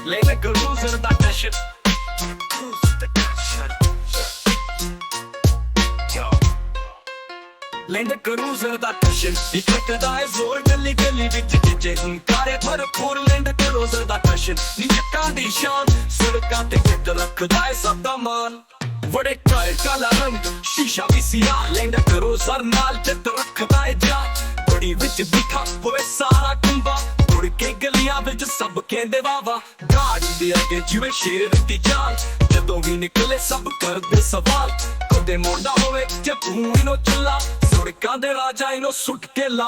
Lena cruiser da passion. Lena cruiser da passion. Dikkat da zor gully gully ਵਿੱਚ ਜਿੱਜੇ ਹੁੰਕਾਰੇ ਭਰਪੂਰ Lena cruiser da passion. ਨੀ ਜੱਟਾਂ ਦੀ ਸ਼ਾਨ ਸੜਕਾਂ ਤੇ ਜਿੱਦ ਰੱਖਦਾ ਏ ਸਭ ਦਾ ਮਾਨ ਬੜੇ ਕਾਲਾ ਰੰਗ ਸ਼ੀਸ਼ਾ ਵੀ ਸਿਆ Lena cruiser ਨਾਲ ਜਿੱਦ ਰੱਖਦਾ ਏ ਜਾਨ ਬੜੀ ਵਿੱਚ ਬਿਠਾ ਹੋਏ ਸਾਰਾ ਕੁੰਬਾ ਉੜ ਕੇ ਗਲੀਆਂ ਵਿੱਚ ਸਭ ਕਹਿੰਦੇ ਵਾਵਾ ਗਾੜੀ ਦੇ ਅੱਗੇ ਜਿਵੇਂ ਸ਼ੇਰ ਦੀ ਚਾਲ ਜਦੋਂ ਵੀ ਨਿਕਲੇ ਸਭ ਕਰਦੇ ਸਵਾਲ ਕਦੇ ਮੋੜਦਾ ਹੋਵੇ ਜੇ ਤੂੰ ਇਹਨੂੰ ਚੁੱਲਾ ਸੜਕਾਂ ਦੇ ਰਾਜਾ ਇਹਨੂੰ ਸੁੱਟ ਕੇ ਲਾ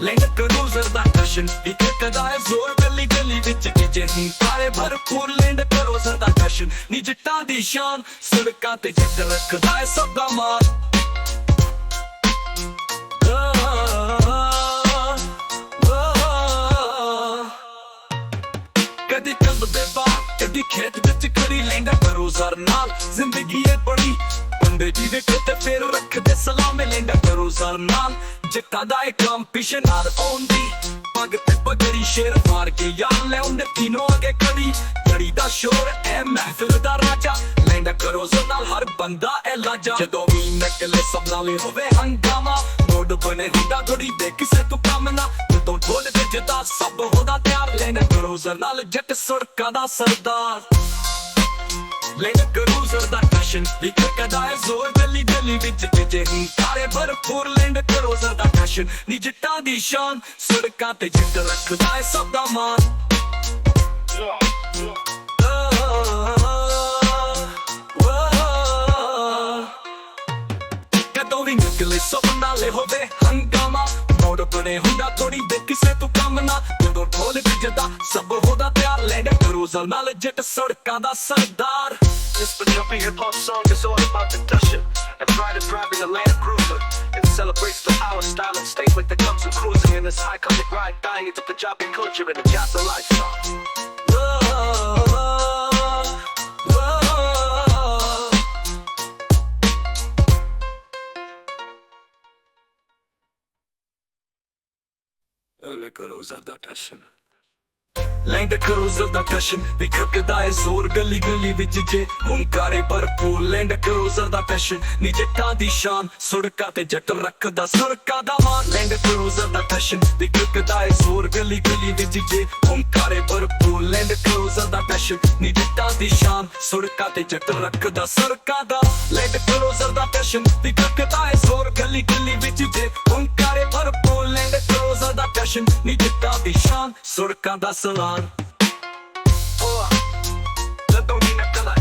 Lena cruiser ਦਾ ਟਸ਼ਨ ਇੱਕ ਕਦਾ ਹੈ ਜ਼ੋਰ ਗਲੀ ਗਲੀ ਵਿੱਚ ਜਿੱਜੇ ਹੁੰਕਾਰੇ ਭਰਪੂਰ Lena cruiser ਦਾ ਟਸ਼ਨ ਨੀ ਜੱਟਾਂ ਦੀ ਸ਼ਾਨ ਸੜਕਾਂ ਤੇ ਜਿੱਦ ਰੱਖਦਾ ਹੈ ਸਭ ਦਾ ਮਾਨ ਕਦੀ ਕੰਬ ਦੇ ਬਾਹਰ ਕਦੀ ਖੇਤ ਵਿੱਚ ਖੜੀ Lena cruiser ਨਾਲ ਜ਼ਿੰਦਗੀ ਏ ਬੜੀ ਬੰਦੇ ਜੀ ਦੇ ਕਿਤੇ ਫੇਰ ਰੱਖਦੇ ਸਲਾਮੇ Lena cruiser ਨਾਲ ਜਿੱਤਾਂ ਦਾ ਇੱਕ ਕੰਪੀਸ਼ਨ ਨਾਲ ਆਉਂਦੀ ਪੱਗ ਤੇ ਪਗੜੀ ਸ਼ੇਰ ਮਾਰ ਕੇ ਯਾਰ ਲੈ ਉਹਨੇ ਤਿੰਨੋਂ ਅੱਗੇ ਖੜੀ ਜੜੀ ਦਾ ਸ਼ੋਰ ਐ ਮਹਿਫਿਲ ਦਾ ਰਾਜਾ Lena cruiser ਨਾਲ ਹਰ ਬੰਦਾ ਐ ਲਾਜਾ ਜਦੋਂ ਵੀ ਨਿਕਲੇ ਸਭ ਨਾਲੇ ਹੋਵੇ ਹੰਗਾਮਾ ਮੋੜ ਬਣੇ ਹੁੰਦਾ ਥੋੜੀ ਦੇ ਕਿਸੇ ਤੋਂ ਕੰਮ ਨਾ ਜਦੋਂ ਢੋਲ ਤੇ ਜਿੱਦਾਂ ਸਭ ਹੋਦਾ ਤਿਆਰ Lena cruiser ਨਾਲ ਜੱਟ ਸੜਕਾਂ ਦਾ ਸਰਦਾਰ Lena cruiser ਦਾ ਟਸ਼ਨ ਇੱਕ ਕਦਾ ਹੈ ਜ਼ੋਰ ਗਲੀ ਗਲੀ ਵਿੱਚ ਜਿੱਜੇ ਹੁੰਕਾਰੇ ਭਰਪੂਰ Lena cruiser ਦਾ ਟਸ਼ਨ ਨੀ ਜੱਟਾਂ ਦੀ ਸ਼ਾਨ ਸੜਕਾਂ ਤੇ ਜਿੱਦ ਰੱਖਦਾ ਹੈ ਸਭ ਦਾ ਮਾਨ ਕਦੋਂ ਵੀ ਨਿਕਲੇ ਸਭ ਨਾਲੇ ਹੋਵੇ ਹੰਗਾਮਾ ਮੋੜ ਬਣੇ ਹੁੰਦਾ ਥੋੜੀ ਦੇ ਕਿਸੇ ਤੋਂ ਕੰਮ ਨਾ ਜਦੋਂ ਢੋਲ ਵੱਜਦਾ ਸਭ ਹੋਦਾ ਤਿਆਰ Lena cruiser ਨਾਲ ਜੱਟ ਸੜਕਾਂ ਦਾ ਸਰਦਾਰ This Punjabi hip-hop song is all about the Dushin and pride of driving a Land Cruiser. It celebrates the power, style, and statement that comes from cruising in this iconic ride, dying into Punjabi culture and the Jassa lifestyle. Lena cruiser the Tashan Lena cruiser ਦਾ ਟਸ਼ਨ ਵੀ ਖੜਕਦਾ ਏ ਜ਼ੋਰ ਗਲੀ ਗਲੀ ਵਿੱਚ ਜੇ ਹੁੰਕਾਰੇ ਭਰਪੂਰ Lena cruiser ਦਾ ਟਸ਼ਨ ਨੀ ਜੱਟਾਂ ਦੀ ਸ਼ਾਨ ਸੜਕਾਂ ਤੇ ਜੱਟ ਰੱਖਦਾ ਸੜਕਾਂ ਦਾ ਮਾਨ Lena cruiser ਦਾ ਟਸ਼ਨ ਵੀ ਖੜਕਦਾ ਏ ਜ਼ੋਰ ਗਲੀ ਗਲੀ ਵਿੱਚ ਜੇ ਹੁੰਕਾਰੇ ਭਰਪੂਰ Lena cruiser ਦਾ ਟਸ਼ਨ ਨੀ ਜੱਟਾਂ ਦੀ ਸ਼ਾਨ ਸੜਕਾਂ ਤੇ ਜੱਟ ਰੱਖਦਾ ਸੜਕਾਂ ਦਾ Lena cruiser ਦਾ ਟਸ਼ਨ ਵੀ ਖੜਕਦਾ ਏ ਜ਼ੋਰ ਗਲੀ ਗਲੀ ਵਿੱਚ ਜੇ ਹੁੰਕਾਰੇ ਭਰਪੂਰ Lena cruiser ਦਾ ਟਸ਼ਨ ਨੀ ਜੱਟਾਂ ਦੀ ਸ਼ਾਨ ਸੜਕਾਂ ਦਾ ਸਲਾਮ ਜਦੋਂ ਵੀ ਨਿਕਲੇ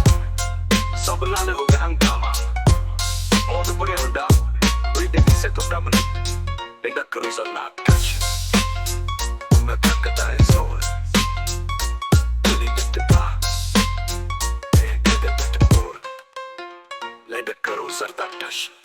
ਸਭ ਨਾਲੇ ਹੋਵੇ ਹੰਗਾਮਾ ਮੋੜ ਬਣੇ ਹੁੰਦਾ ਥੋੜੀ ਦੇ ਕਿਸੇ ਤੋਂ ਕੰਮ ਨਾ Lena cruiser ਨਾਲ ਟਸ਼ਨ ਮੈਂ ਕਦਾ ਹੈ ਜ਼ੋਰ ਗਲੀ ਵਿੱਚ Lena cruiser ਦਾ ਟਸ਼ਨ